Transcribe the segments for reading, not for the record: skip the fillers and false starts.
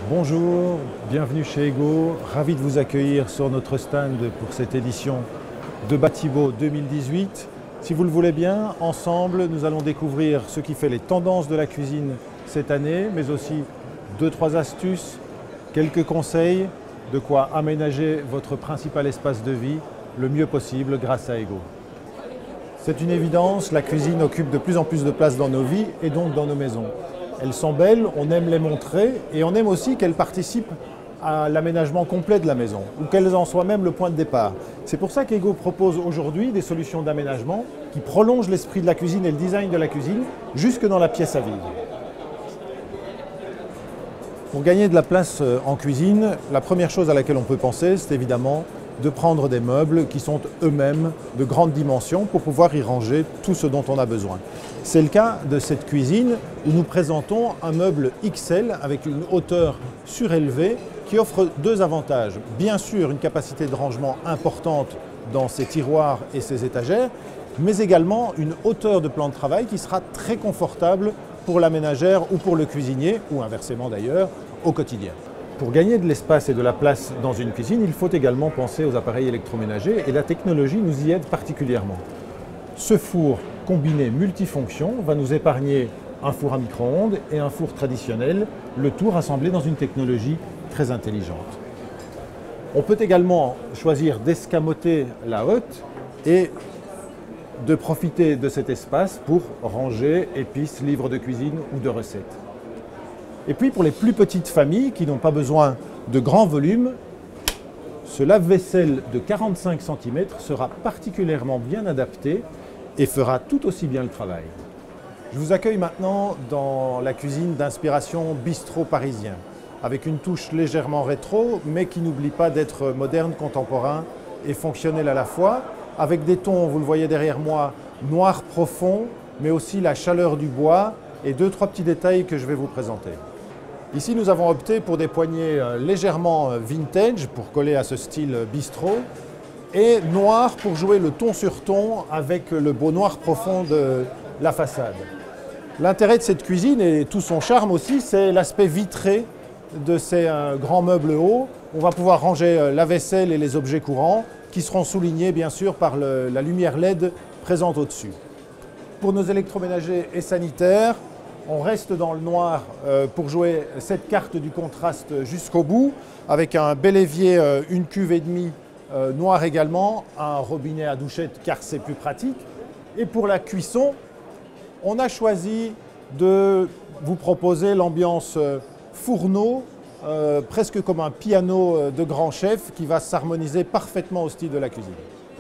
Bonjour, bienvenue chez Ego, ravi de vous accueillir sur notre stand pour cette édition de Batibo 2018. Si vous le voulez bien, ensemble, nous allons découvrir ce qui fait les tendances de la cuisine cette année, mais aussi 2-3 astuces, quelques conseils, de quoi aménager votre principal espace de vie le mieux possible grâce à Ego. C'est une évidence, la cuisine occupe de plus en plus de place dans nos vies et donc dans nos maisons. Elles sont belles, on aime les montrer et on aime aussi qu'elles participent à l'aménagement complet de la maison ou qu'elles en soient même le point de départ. C'est pour ça qu'Ego propose aujourd'hui des solutions d'aménagement qui prolongent l'esprit de la cuisine et le design de la cuisine jusque dans la pièce à vivre. Pour gagner de la place en cuisine, la première chose à laquelle on peut penser, c'est évidemment de prendre des meubles qui sont eux-mêmes de grandes dimensions pour pouvoir y ranger tout ce dont on a besoin. C'est le cas de cette cuisine où nous présentons un meuble XL avec une hauteur surélevée qui offre deux avantages. Bien sûr, une capacité de rangement importante dans ses tiroirs et ses étagères, mais également une hauteur de plan de travail qui sera très confortable pour la ménagère ou pour le cuisinier, ou inversement d'ailleurs, au quotidien. Pour gagner de l'espace et de la place dans une cuisine, il faut également penser aux appareils électroménagers et la technologie nous y aide particulièrement. Ce four combiné multifonction va nous épargner un four à micro-ondes et un four traditionnel, le tout rassemblé dans une technologie très intelligente. On peut également choisir d'escamoter la hotte et de profiter de cet espace pour ranger épices, livres de cuisine ou de recettes. Et puis pour les plus petites familles qui n'ont pas besoin de grands volumes, ce lave-vaisselle de 45 cm sera particulièrement bien adapté et fera tout aussi bien le travail. Je vous accueille maintenant dans la cuisine d'inspiration bistrot parisien, avec une touche légèrement rétro, mais qui n'oublie pas d'être moderne, contemporain et fonctionnel à la fois, avec des tons, vous le voyez derrière moi, noir profond, mais aussi la chaleur du bois et 2-3 petits détails que je vais vous présenter. Ici, nous avons opté pour des poignées légèrement vintage pour coller à ce style bistrot et noir pour jouer le ton sur ton avec le beau noir profond de la façade. L'intérêt de cette cuisine et tout son charme aussi, c'est l'aspect vitré de ces grands meubles hauts. On va pouvoir ranger la vaisselle et les objets courants qui seront soulignés bien sûr par la lumière LED présente au-dessus. Pour nos électroménagers et sanitaires, on reste dans le noir pour jouer cette carte du contraste jusqu'au bout, avec un bel évier, une cuve et demie noire également, un robinet à douchette car c'est plus pratique. Et pour la cuisson, on a choisi de vous proposer l'ambiance fourneau, presque comme un piano de grand chef qui va s'harmoniser parfaitement au style de la cuisine.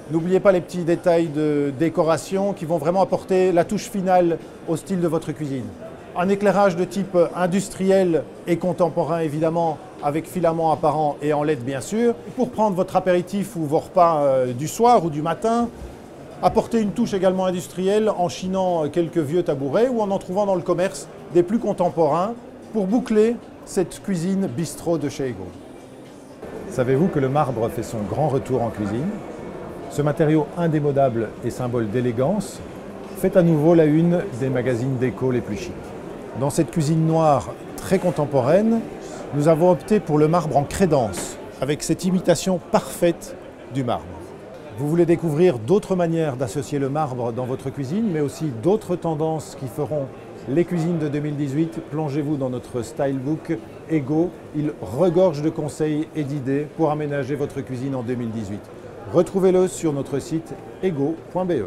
N'oubliez pas les petits détails de décoration qui vont vraiment apporter la touche finale au style de votre cuisine. Un éclairage de type industriel et contemporain évidemment, avec filaments apparents et en LED bien sûr. Pour prendre votre apéritif ou vos repas du soir ou du matin, apportez une touche également industrielle en chinant quelques vieux tabourets ou en trouvant dans le commerce des plus contemporains pour boucler cette cuisine bistrot de chez Ego. Savez-vous que le marbre fait son grand retour en cuisine? Ce matériau indémodable et symbole d'élégance fait à nouveau la une des magazines déco les plus chics. Dans cette cuisine noire très contemporaine, nous avons opté pour le marbre en crédence, avec cette imitation parfaite du marbre. Vous voulez découvrir d'autres manières d'associer le marbre dans votre cuisine, mais aussi d'autres tendances qui feront les cuisines de 2018, plongez-vous dans notre stylebook Ego. Il regorge de conseils et d'idées pour aménager votre cuisine en 2018. Retrouvez-le sur notre site ego.be.